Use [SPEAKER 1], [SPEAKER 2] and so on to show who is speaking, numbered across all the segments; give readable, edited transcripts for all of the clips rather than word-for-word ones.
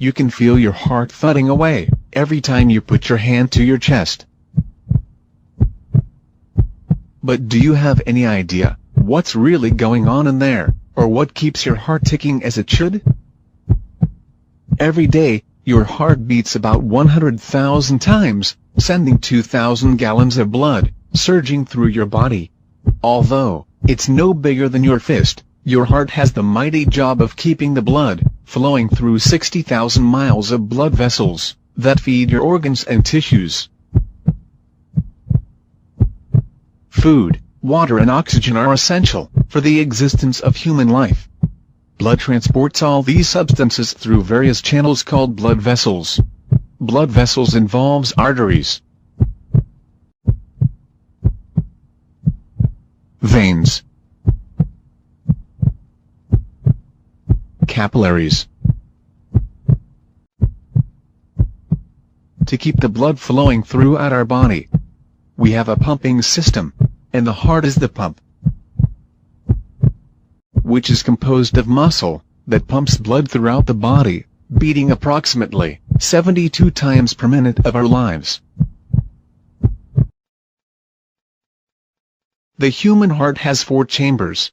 [SPEAKER 1] you can feel your heart thudding away every time you put your hand to your chest. But do you have any idea what's really going on in there, or what keeps your heart ticking as it should? Every day, your heart beats about 100,000 times, sending 2,000 gallons of blood surging through your body. Although it's no bigger than your fist, your heart has the mighty job of keeping the blood flowing through 60,000 miles of blood vessels that feed your organs and tissues. Food, water and oxygen are essential for the existence of human life. Blood transports all these substances through various channels called blood vessels. Blood vessels involves arteries, veins, capillaries. To keep the blood flowing throughout our body, we have a pumping system, and the heart is the pump, which is composed of muscle that pumps blood throughout the body, beating approximately 72 times per minute of our lives. The human heart has 4 chambers: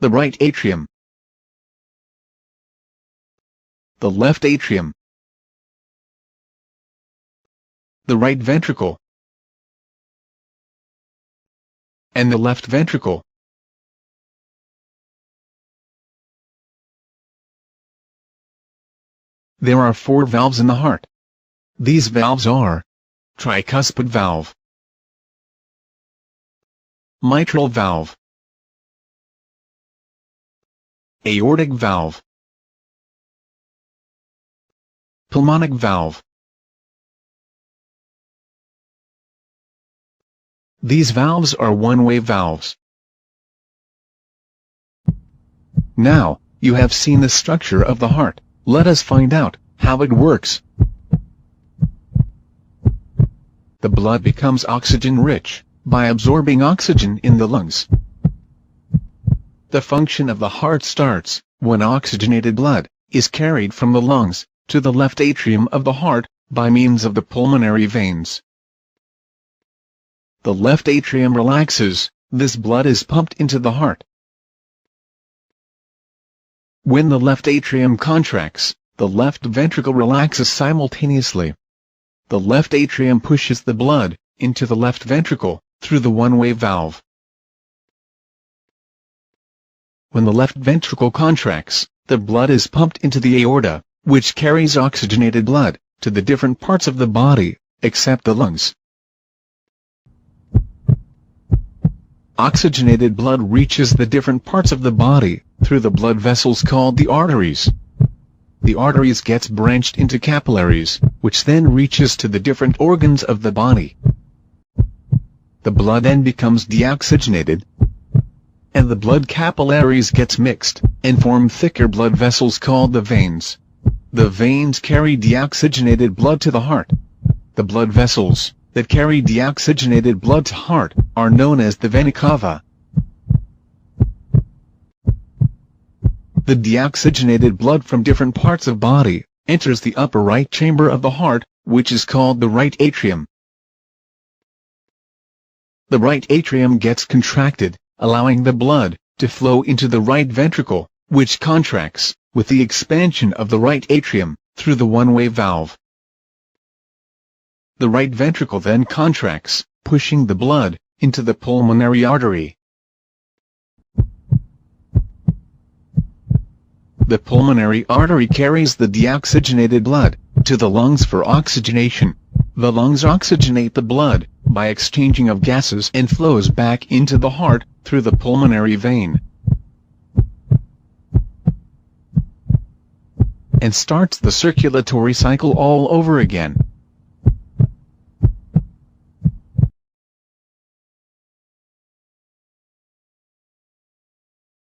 [SPEAKER 1] the right atrium, the left atrium, the right ventricle, and the left ventricle. There are 4 valves in the heart. These valves are tricuspid valve, mitral valve, aortic valve, pulmonic valve. These valves are one-way valves. Now, you have seen the structure of the heart. Let us find out how it works. The blood becomes oxygen-rich by absorbing oxygen in the lungs. The function of the heart starts when oxygenated blood is carried from the lungs to the left atrium of the heart by means of the pulmonary veins. The left atrium relaxes, this blood is pumped into the heart. When the left atrium contracts, the left ventricle relaxes simultaneously. The left atrium pushes the blood into the left ventricle through the one-way valve. When the left ventricle contracts, the blood is pumped into the aorta, which carries oxygenated blood to the different parts of the body, except the lungs. Oxygenated blood reaches the different parts of the body through the blood vessels called the arteries. The arteries gets branched into capillaries, which then reaches to the different organs of the body. The blood then becomes deoxygenated, and the blood capillaries gets mixed and form thicker blood vessels called the veins. The veins carry deoxygenated blood to the heart. The blood vessels that carry deoxygenated blood to heart are known as the Vena Cava. The deoxygenated blood from different parts of body enters the upper right chamber of the heart, which is called the right atrium. The right atrium gets contracted, allowing the blood to flow into the right ventricle, which contracts with the expansion of the right atrium through the one-way valve. The right ventricle then contracts, pushing the blood into the pulmonary artery. The pulmonary artery carries the deoxygenated blood to the lungs for oxygenation. The lungs oxygenate the blood by exchanging of gases and flows back into the heart through the pulmonary vein, and starts the circulatory cycle all over again.